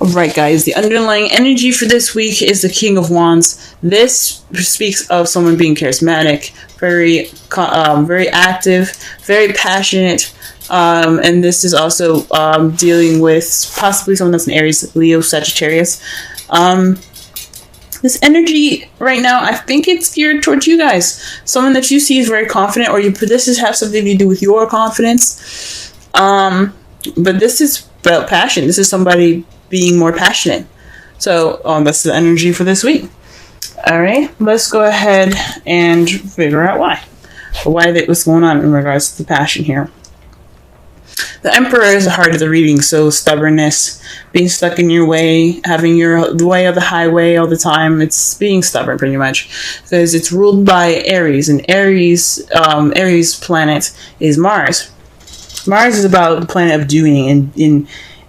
Alright guys, the underlying energy for this week is the King of Wands. This speaks of someone being charismatic, very active, very passionate, and this is also dealing with possibly someone that's an Aries, Leo, Sagittarius. This energy right now, I think it's geared towards you guys. Someone that you see is very confident, or this has something to do with your confidence. But this is about passion. This is somebody being more passionate. So that's the energy for this week. All right, let's go ahead and figure out what's going on in regards to the passion here. The Emperor is the heart of the reading, so stubbornness, being stuck in your way, having the way of the highway all the time. It's being stubborn, pretty much, because it's ruled by Aries, and Aries planet is Mars. Mars is about the planet of doing,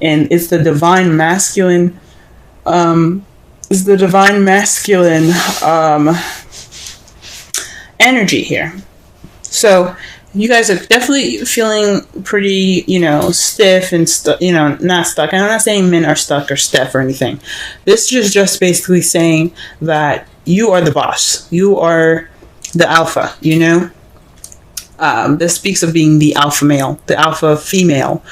and it's the divine masculine. Energy here. So you guys are definitely feeling pretty, stiff and not stuck. And I'm not saying men are stuck or stiff or anything. This is just basically saying that you are the boss. You are the alpha, This speaks of being the alpha male, the alpha female,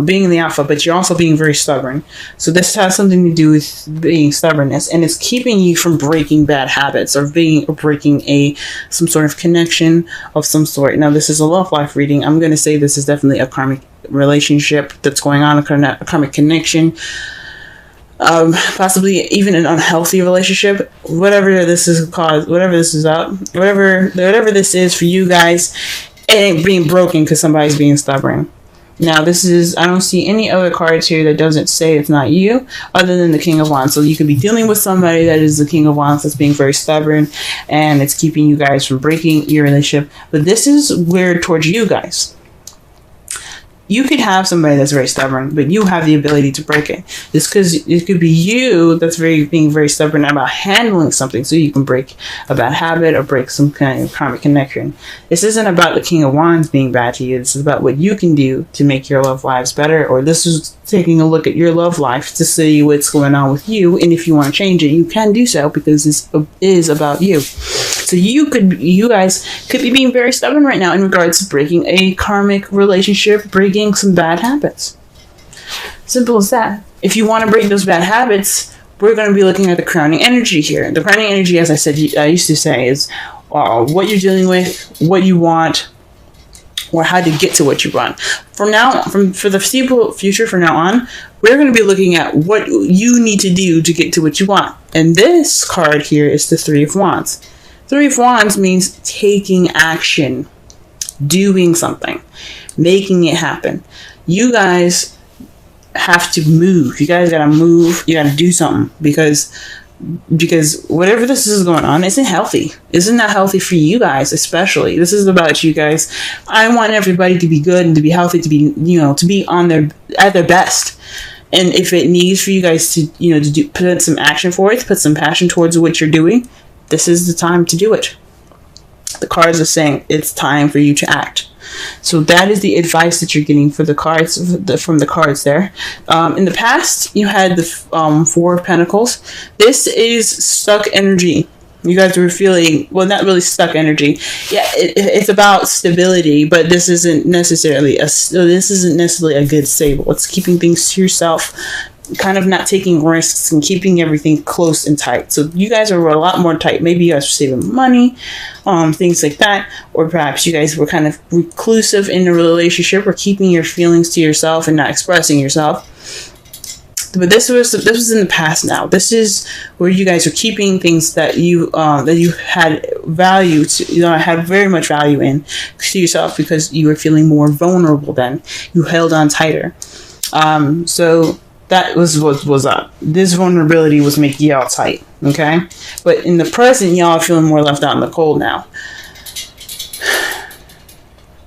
being the alpha, but you're also being very stubborn. So this has something to do with being stubbornness, and it's keeping you from breaking bad habits or breaking some sort of connection of some sort. Now, this is a love life reading. I'm going to say this is definitely a karmic relationship that's going on, a karmic connection. Possibly even an unhealthy relationship, whatever this is called, whatever this is for you guys, it ain't being broken because somebody's being stubborn. Now, I don't see any other cards here that doesn't say it's not you, other than the King of Wands. So you could be dealing with somebody that is the King of Wands that's being very stubborn, and it's keeping you guys from breaking your relationship. But this is weird towards you guys. You could have somebody that's very stubborn, but you have the ability to break it. It could be you that's being very stubborn about handling something, so you can break a bad habit or break some kind of karmic connection. This isn't about the King of Wands being bad to you. This is about what you can do to make your love lives better, or this is taking a look at your love life to see what's going on with you, and if you want to change it, you can do so, because this is about you. So you guys could be being very stubborn right now in regards to breaking a karmic relationship, breaking some bad habits. Simple as that. If you want to break those bad habits, we're going to be looking at the crowning energy here. The crowning energy, as I used to say, is what you're dealing with, what you want, or how to get to what you want. For the foreseeable future, from now on, we're going to be looking at what you need to do to get to what you want. And this card here is the Three of Wands. Three of Wands means taking action, doing something, making it happen. You guys have to move. You guys gotta move. You gotta do something, because whatever this is going on isn't healthy. Isn't that healthy for you guys, especially? This is about you guys. I want everybody to be good and to be healthy, to be to be at their best. And if it needs for you guys to put some action for it, put some passion towards what you're doing, this is the time to do it. The cards are saying it's time for you to act. So that is the advice that you're getting for the cards, from the cards there. In the past, you had the Four of Pentacles. This is stuck energy. You guys were feeling, well, not really stuck energy. Yeah, it's about stability, but this isn't necessarily a good stable. It's keeping things to yourself, kind of not taking risks and keeping everything close and tight. So you guys are a lot more tight. Maybe you guys were saving money, things like that, or perhaps you guys were kind of reclusive in the relationship, or keeping your feelings to yourself and not expressing yourself. But this was in the past now. This is where you guys are keeping things that you had value to, had very much value in to yourself, because you were feeling more vulnerable then. You held on tighter. So that was what was up. This vulnerability was making y'all tight, okay? But in the present, y'all are feeling more left out in the cold now.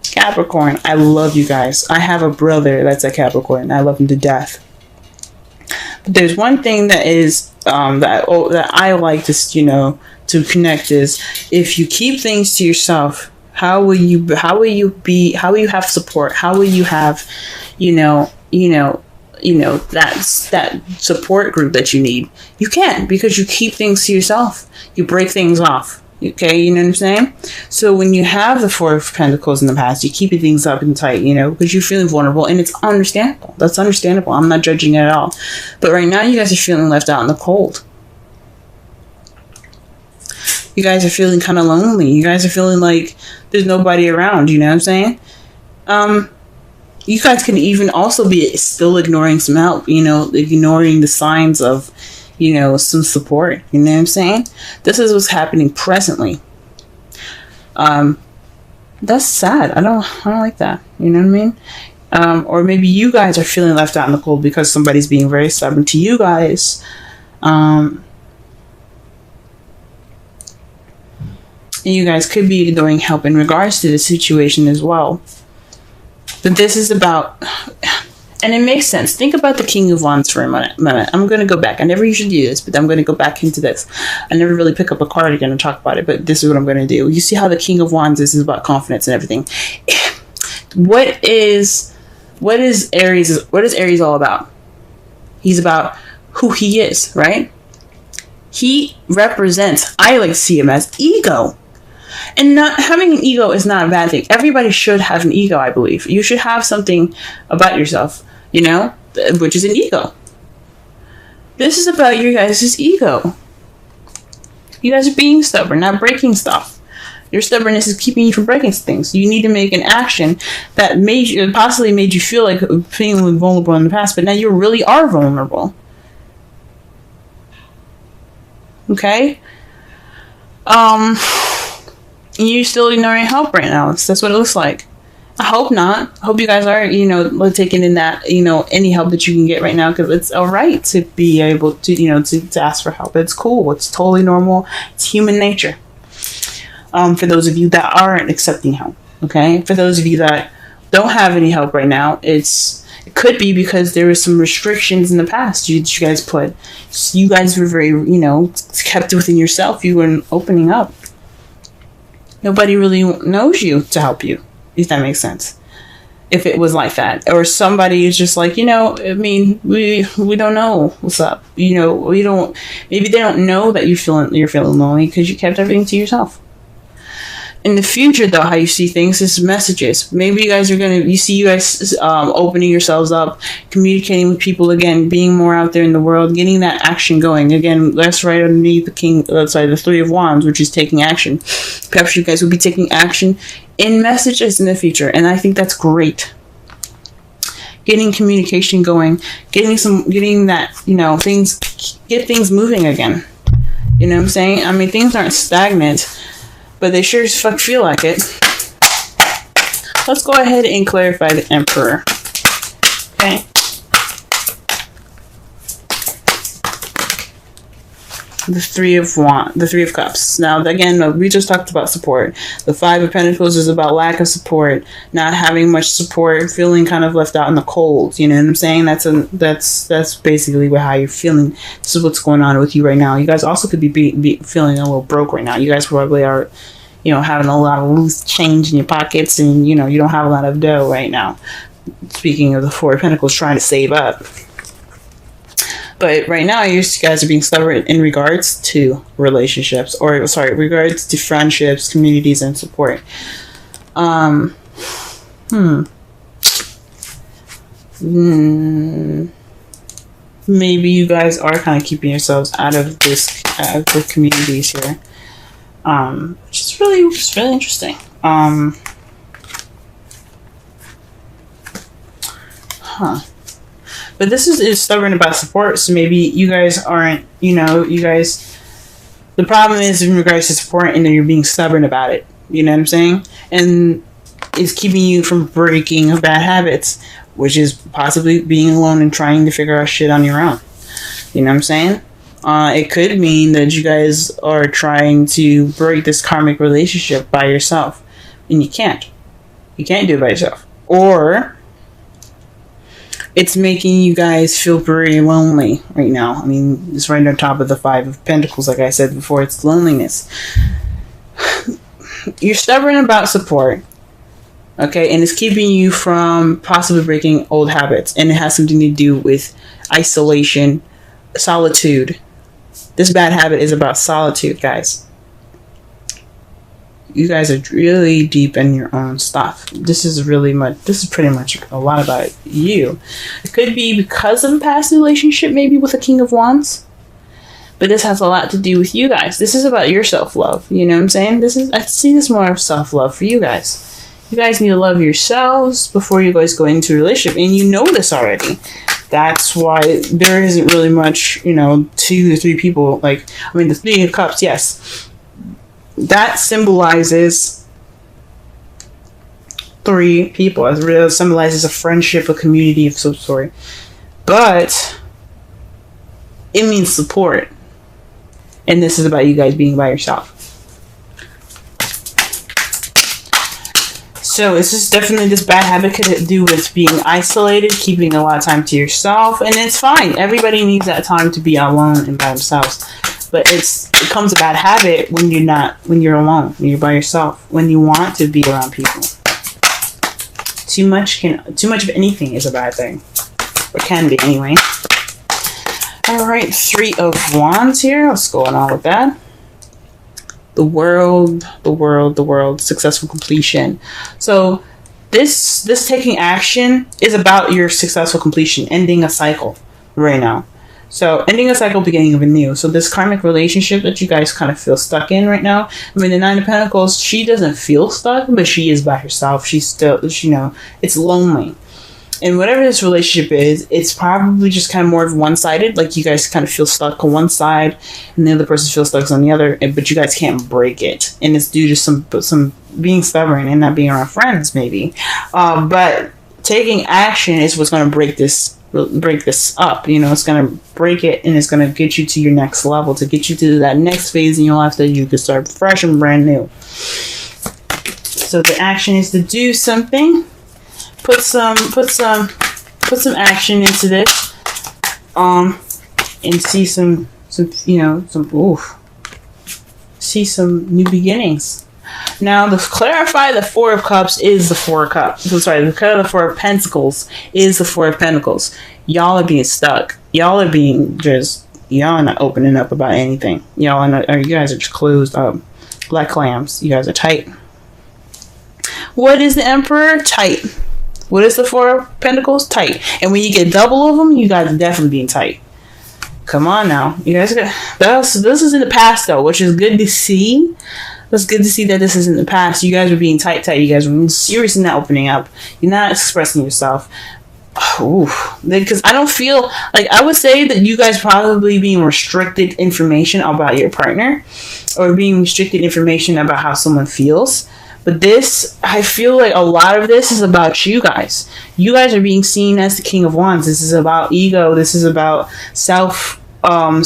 Capricorn, I love you guys. I have a brother that's a Capricorn. I love him to death. But there's one thing that is that I like to connect is, if you keep things to yourself, how will you have support? How will you have that support group that you need. You can't, because you keep things to yourself. You break things off. Okay, you know what I'm saying? So when you have the Four of Pentacles in the past, you keep things up and tight, because you're feeling vulnerable, and it's understandable. That's understandable. I'm not judging it at all. But right now, you guys are feeling left out in the cold. You guys are feeling kind of lonely. You guys are feeling like there's nobody around, you know what I'm saying? You guys can even also be still ignoring some help, ignoring the signs of, some support, you know what I'm saying? This is what's happening presently. That's sad. I don't like that. You know what I mean? Or maybe you guys are feeling left out in the cold because somebody's being very stubborn to you guys. And you guys could be ignoring help in regards to the situation as well. But this is about, and it makes sense. Think about the King of Wands for a minute. I'm going to go back. I never usually do this, but I'm going to go back into this. I never really pick up a card again and talk about it, but this is what I'm going to do. You see how the King of Wands is about confidence and everything. What is Aries all about? He's about who he is, right? He represents, I like to see him as ego. And not having an ego is not a bad thing. Everybody should have an ego, I believe. You should have something about yourself, which is an ego. This is about your guys' ego. You guys are being stubborn, not breaking stuff. Your stubbornness is keeping you from breaking things. You need to make an action that possibly made you feel like feeling vulnerable in the past, but now you really are vulnerable. Okay? You're still ignoring help right now. That's what it looks like. I hope not. I hope you guys are, taking in that, any help that you can get right now, because it's all right to be able to, to ask for help. It's cool. It's totally normal. It's human nature. For those of you that aren't accepting help, okay? For those of you that don't have any help right now, it could be because there were some restrictions in the past you guys put. You guys were very, kept within yourself. You weren't opening up. Nobody really knows you to help you, if that makes sense. If it was like that. Or somebody is just like, we don't know what's up. Maybe they don't know that you're feeling lonely because you kept everything to yourself. In the future, though, how you see things is messages. Maybe you guys opening yourselves up, communicating with people again, being more out there in the world, getting that action going. Again, that's right underneath the Three of Wands, which is taking action. Perhaps you guys will be taking action in messages in the future, and I think that's great. Getting communication going, getting that, get things moving again. You know what I'm saying? I mean, things aren't stagnant, but they sure as fuck feel like it. Let's go ahead and clarify the Emperor. Okay. The Three of Cups. Now, again, we just talked about support. The Five of Pentacles is about lack of support, not having much support, feeling kind of left out in the cold. You know what I'm saying? That's basically how you're feeling. This is what's going on with you right now. You guys also could be feeling a little broke right now. You guys probably are, having a lot of loose change in your pockets, and you don't have a lot of dough right now. Speaking of the Four of Pentacles, trying to save up. But right now, you guys are being stubborn in regards to relationships, regards to friendships, communities, and support. Maybe you guys are kind of keeping yourselves out of the communities here, which is really interesting. But this is stubborn about support, so maybe you guys aren't, the problem is in regards to support, and then you're being stubborn about it, you know what I'm saying? And it's keeping you from breaking bad habits, which is possibly being alone and trying to figure out shit on your own. You know what I'm saying? It could mean that you guys are trying to break this karmic relationship by yourself, and you can't. You can't do it by yourself. Or it's making you guys feel very lonely right now. I mean, it's right on top of the Five of Pentacles, like I said before. It's loneliness. You're stubborn about support. Okay, and it's keeping you from possibly breaking old habits, and it has something to do with isolation, solitude. This bad habit is about solitude, guys. You guys are really deep in your own stuff. This is pretty much a lot about you. It could be because of a past relationship, maybe with a King of Wands. But this has a lot to do with you guys. This is about your self-love. You know what I'm saying? I see this more of self-love for you guys. You guys need to love yourselves before you guys go into a relationship. And you know this already. That's why there isn't really much, 2 to 3 people. The Three of Cups, yes. That symbolizes 3 people. It really symbolizes a friendship, a community of some sort. But it means support. And this is about you guys being by yourself. So it's just definitely this bad habit could do with being isolated, keeping a lot of time to yourself. And it's fine. Everybody needs that time to be alone and by themselves. But it becomes a bad habit when you're alone, when you're by yourself, when you want to be around people. Too much of anything is a bad thing. Or can be anyway. Alright, 3 of Wands here. What's going on with that? The world, successful completion. So this taking action is about your successful completion, ending a cycle right now. So ending a cycle, beginning of a new. So this karmic relationship that you guys kind of feel stuck in right now. The 9 of Pentacles, she doesn't feel stuck, but she is by herself. She's still, it's lonely. And whatever this relationship is, it's probably just kind of more of one-sided. Like you guys kind of feel stuck on one side, and the other person feels stuck on the other. But you guys can't break it, and it's due to some being stubborn and not being around friends, maybe. But taking action is what's going to break this up. It's going to break it, and it's going to get you to your next level, to get you to that next phase in your life that you can start fresh and brand new. So the action is to do something. Put some action into this, and see some new beginnings. Now, to clarify, the 4 of Cups is the 4 of Cups. I'm sorry, the 4 of Pentacles is the 4 of Pentacles. Y'all are being stuck. Y'all are not opening up about anything. You guys are just closed up like clams. You guys are tight. What is the Emperor? Tight. What is the 4 of Pentacles? Tight. And when you get double of them, you guys are definitely being tight. Come on now. You guys this is in the past though, which is good to see. It's good to see that this is in the past. You guys are being tight. You guys are seriously not opening up. You're not expressing yourself. Because I don't feel I would say that you guys probably being restricted information about your partner, or being restricted information about how someone feels. But I feel like a lot of this is about you guys. You guys are being seen as the King of Wands. This is about ego. This is about self-love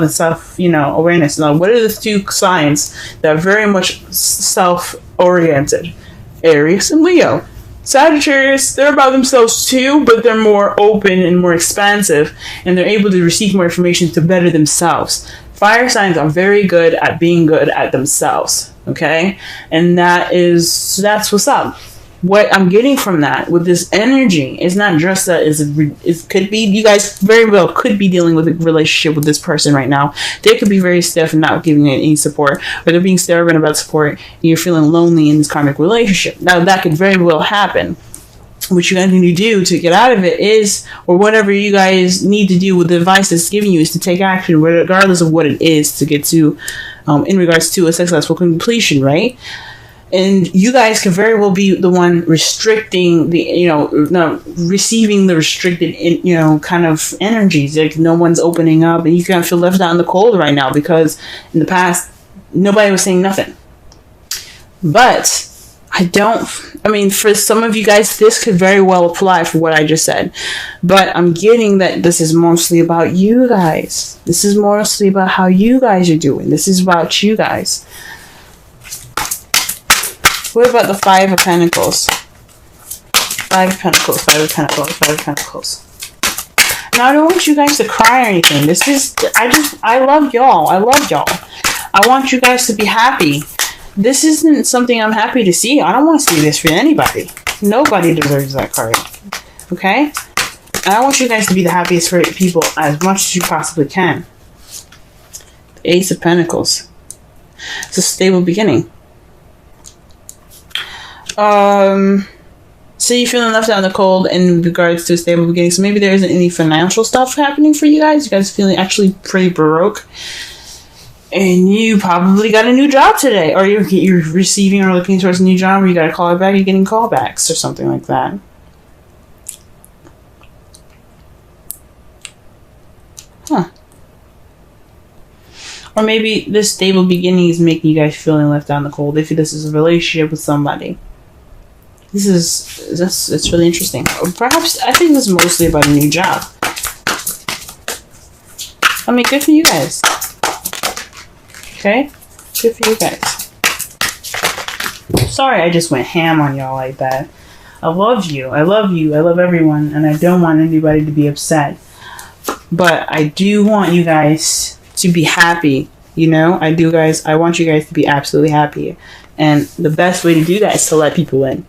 and self-awareness. Now, what are the 2 signs that are very much self-oriented? Aries and Leo. Sagittarius, they're about themselves too, but they're more open and more expansive, and they're able to receive more information to better themselves. Fire signs are very good at being good at themselves, okay? And that's what's up. What I'm getting from that with this energy is not just that it could be, you guys very well could be dealing with a relationship with this person right now. They could be very stiff and not giving you any support, or they're being stubborn about support, and you're feeling lonely in this karmic relationship. Now, that could very well happen. What you guys need to do to get out of it is, or whatever you guys need to do with the advice that's giving you, is to take action regardless of what it is to get to, in regards to a successful completion, right? And you guys can very well be the one restricting receiving the restricted, kind of energies. Like no one's opening up, and you kind of feel left out in the cold right now because in the past, nobody was saying nothing. But for some of you guys, this could very well apply for what I just said. But I'm getting that this is mostly about you guys. This is mostly about how you guys are doing. This is about you guys. What about the 5 of Pentacles? 5 of Pentacles, 5 of Pentacles, 5 of Pentacles. Now, I don't want you guys to cry or anything. I love y'all. I want you guys to be happy. This isn't something I'm happy to see. I don't want to see this for anybody. Nobody deserves that card. Okay? I want you guys to be the happiest for people as much as you possibly can. The Ace of Pentacles. It's a stable beginning. So you're feeling left out in the cold in regards to a stable beginning. So maybe there isn't any financial stuff happening for you guys. You guys feeling actually pretty broke. And you probably got a new job today. Or you're receiving or looking towards a new job. Or you got a call back. You're getting callbacks or something like that. Huh. Or maybe this stable beginning is making you guys feeling left out in the cold. If this is a relationship with somebody. It's really interesting. Or perhaps, I think this is mostly about a new job. I mean, good for you guys. Okay? Good for you guys. Sorry I just went ham on y'all like that. I love you. I love you. I love everyone. And I don't want anybody to be upset. But I do want you guys to be happy. You know? I want you guys to be absolutely happy. And the best way to do that is to let people in.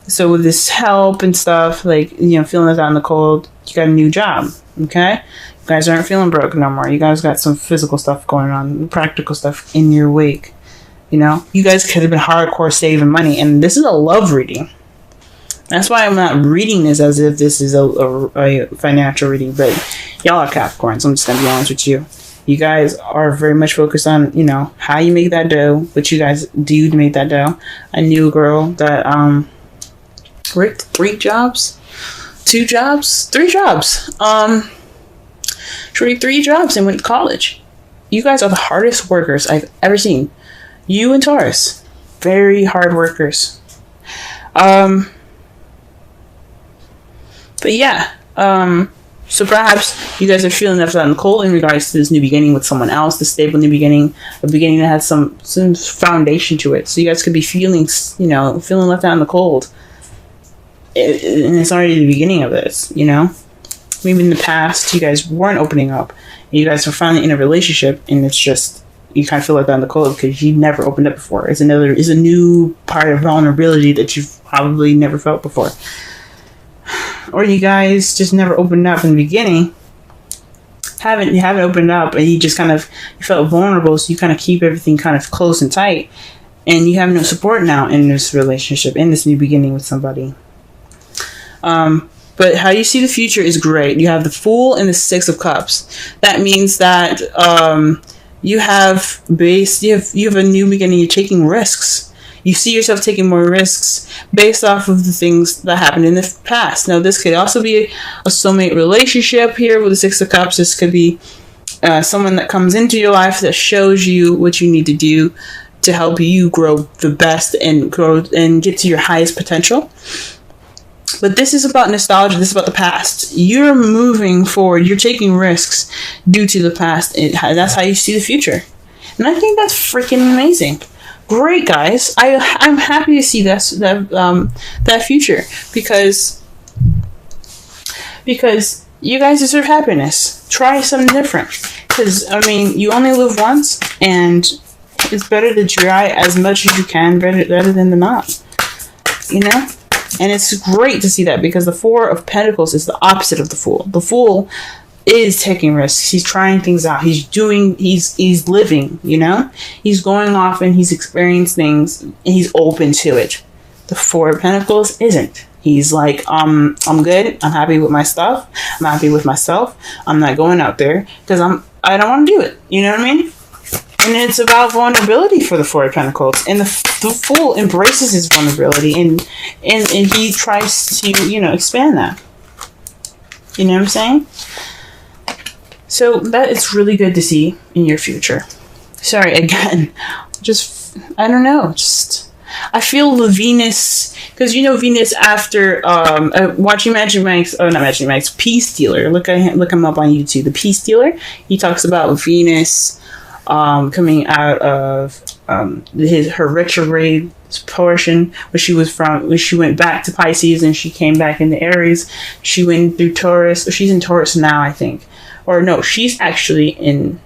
So with this help and stuff, like, you know, feeling left out in the cold, you got a new job, okay? You guys aren't feeling broke no more. You guys got some physical stuff going on, practical stuff in your wake, you know? You guys could have been hardcore saving money, and this is a love reading. That's why I'm not reading this as if this is a financial reading, but y'all are Capricorns. I'm just going to be honest with you. You guys are very much focused on, you know, how you make that dough, what you guys do to make that dough. I knew a girl that, worked 3 jobs, 2 jobs, 3 jobs. She worked 3 jobs and went to college. You guys are the hardest workers I've ever seen. You and Taurus, very hard workers. But yeah, so perhaps you guys are feeling left out in the cold in regards to this new beginning with someone else, the stable new beginning, a beginning that has some foundation to it. So you guys could be feeling left out in the cold. And it's already the beginning of this, you know? Maybe in the past, you guys weren't opening up. You guys are finally in a relationship, and it's just, you kind of feel like that in the cold because you never opened up before. It's a new part of vulnerability that you've probably never felt before. Or you guys just never opened up in the beginning. You haven't opened up, and you felt vulnerable, so you kind of keep everything kind of close and tight. And you have no support now in this relationship, in this new beginning with somebody. But how you see the future is great. You have the Fool and the 6 of Cups. That means that you have a new beginning. You're taking risks. You see yourself taking more risks based off of the things that happened in the past. Now, this could also be a soulmate relationship here with the 6 of Cups. This could be someone that comes into your life that shows you what you need to do to help you grow the best and grow and get to your highest potential. But this is about nostalgia. This is about the past. You're moving forward. You're taking risks due to the past. That's how you see the future. And I think that's freaking amazing. Great, guys. I'm happy to see that future because you guys deserve happiness. Try something different. Because, I mean, you only live once, and it's better to try as much as you can rather than not. You know? And it's great to see that because the 4 of Pentacles is the opposite of the Fool. The Fool is taking risks. He's trying things out. He's living, you know? He's going off and he's experiencing things and he's open to it. The 4 of Pentacles isn't. He's like, I'm good. I'm happy with my stuff. I'm happy with myself. I'm not going out there because I don't want to do it. You know what I mean? And it's about vulnerability for the 4 of Pentacles. And the Fool embraces his vulnerability and he tries to, expand that. You know what I'm saying? So that is really good to see in your future. Sorry, again. I don't know. I feel the Venus, because Venus after watching Magic Mike's, not Magic Mike's, Peace Stealer. Look him up on YouTube. The Peace Stealer. He talks about Venus coming out of her retrograde portion where she went back to Pisces and she came back into Aries. She went through Taurus. She's in Taurus now, I think. Or no, she's actually in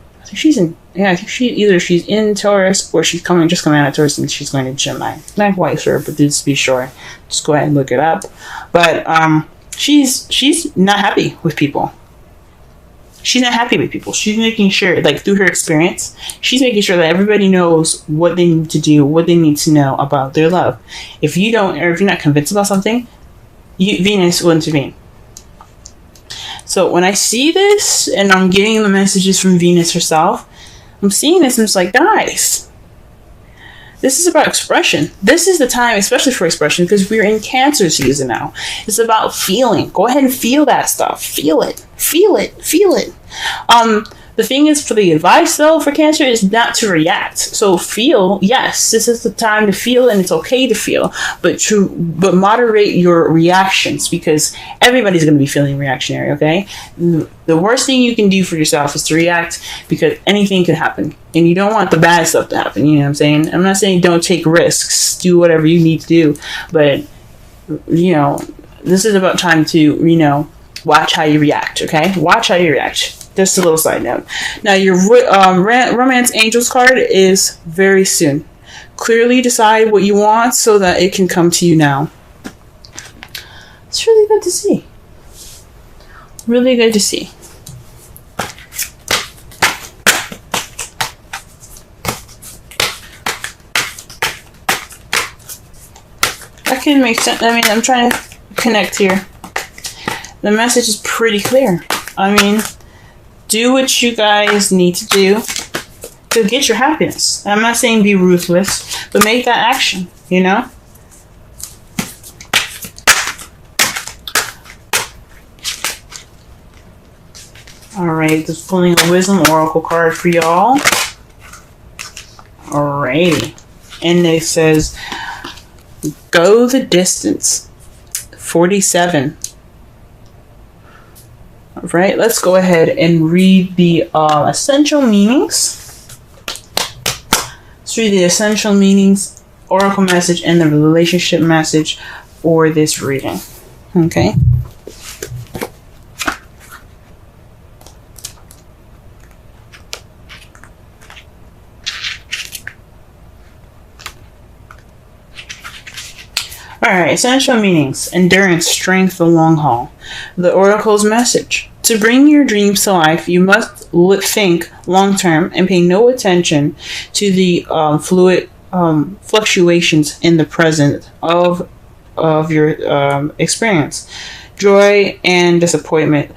Yeah, I think she's in Taurus or she's just coming out of Taurus and she's going to Gemini. Not quite sure, but just be sure. Just go ahead and look it up. But she's not happy with people. She's not happy with people. She's making sure, like through her experience, she's making sure that everybody knows what they need to do, what they need to know about their love. If you don't, or if you're not convinced about something, Venus will intervene. So when I see this and I'm getting the messages from Venus herself, I'm seeing this and it's like, guys, this is about expression. This is the time, especially for expression, because we're in Cancer season now. It's about feeling. Go ahead and feel that stuff. Feel it. Feel it. Feel it. The thing is, for the advice, though, for Cancer is not to react. So feel, yes, this is the time to feel, and it's okay to feel, but moderate your reactions, because everybody's going to be feeling reactionary, okay? The worst thing you can do for yourself is to react, because anything could happen, and you don't want the bad stuff to happen, you know what I'm saying? I'm not saying don't take risks, do whatever you need to do, but, you know, this is about time to, you know, watch how you react, okay? Watch how you react. Just a little side note. Now, your Romance Angels card is very soon. Clearly decide what you want so that it can come to you now. It's really good to see. Really good to see. That can make sense. I mean, I'm trying to connect here. The message is pretty clear. I mean, do what you guys need to do to get your happiness. I'm not saying be ruthless, but make that action, you know? Alright, just pulling a Wisdom Oracle card for y'all. Alrighty. And it says, go the distance. 47. Right, let's go ahead and read the essential meanings. Let's read the essential meanings, oracle message, and the relationship message for this reading. Okay. Alright, essential meanings. Endurance, strength, the long haul. The oracle's message. To bring your dreams to life, you must think long term and pay no attention to the fluid fluctuations in the present of your experience. Joy and disappointment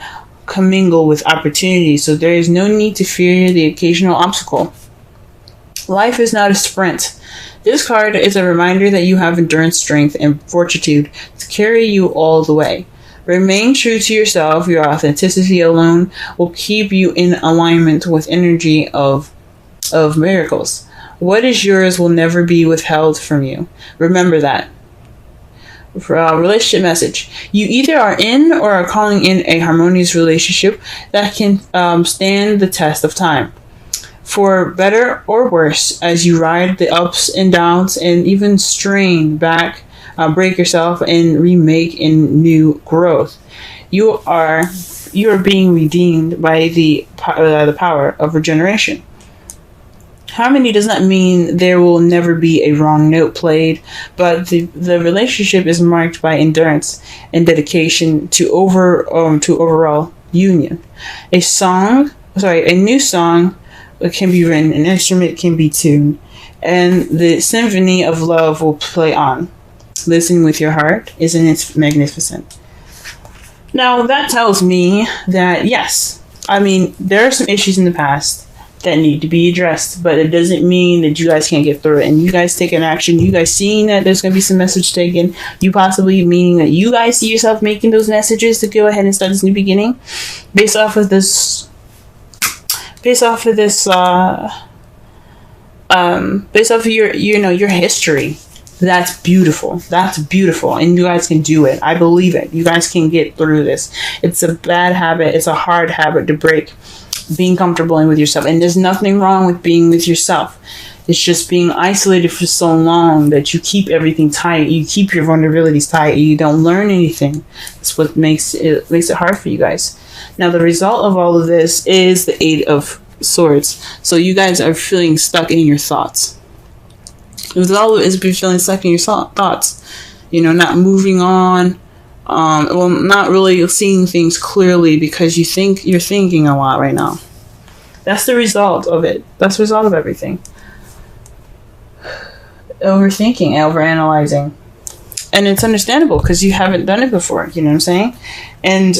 commingle with opportunity, so there is no need to fear the occasional obstacle. Life is not a sprint. This card is a reminder that you have endurance, strength, and fortitude to carry you all the way. Remain true to yourself. Your authenticity alone will keep you in alignment with energy of miracles. What is yours will never be withheld from you. Remember that. For a relationship message. You either are in or are calling in a harmonious relationship that can stand the test of time. For better or worse, as you ride the ups and downs and even strain back, break yourself and remake in new growth. You are being redeemed by the power of regeneration. Harmony does not mean there will never be a wrong note played, but the relationship is marked by endurance and dedication to overall union. A new song can be written, an instrument can be tuned, and the symphony of love will play on. Listen with your heart. Isn't it magnificent? Now, that tells me that, yes, I mean, there are some issues in the past that need to be addressed, but it doesn't mean that you guys can't get through it. And you guys taking action, you guys seeing that there's going to be some message taken, you possibly meaning that you guys see yourself making those messages to go ahead and start this new beginning based off of your history. That's beautiful. That's beautiful. And you guys can do it. I believe it. You guys can get through this. It's a bad habit. It's a hard habit to break. Being comfortable with yourself. And there's nothing wrong with being with yourself. It's just being isolated for so long that you keep everything tight. You keep your vulnerabilities tight. And you don't learn anything. That's what makes it hard for you guys. Now, the result of all of this is the Eight of Swords. So you guys are feeling stuck in your thoughts. It's always been feeling stuck in your thoughts. You know, not moving on. Well, not really seeing things clearly because you're thinking a lot right now. That's the result of it. That's the result of everything. Overthinking, overanalyzing. And it's understandable because you haven't done it before. You know what I'm saying? And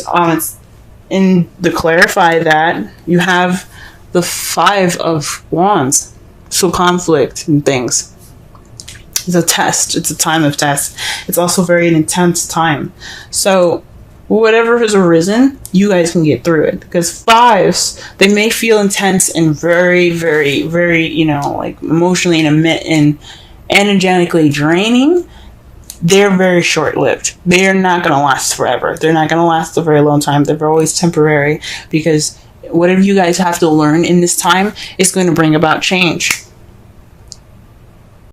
to clarify that, you have the 5 of Wands. So conflict and things. It's a test. It's a time of test. It's also very an intense time. So whatever has arisen, you guys can get through it. Because 5s, they may feel intense and very, very, very, you know, like emotionally and energetically draining. They're very short-lived. They're not going to last forever. They're not going to last a very long time. They're always temporary because whatever you guys have to learn in this time is going to bring about change.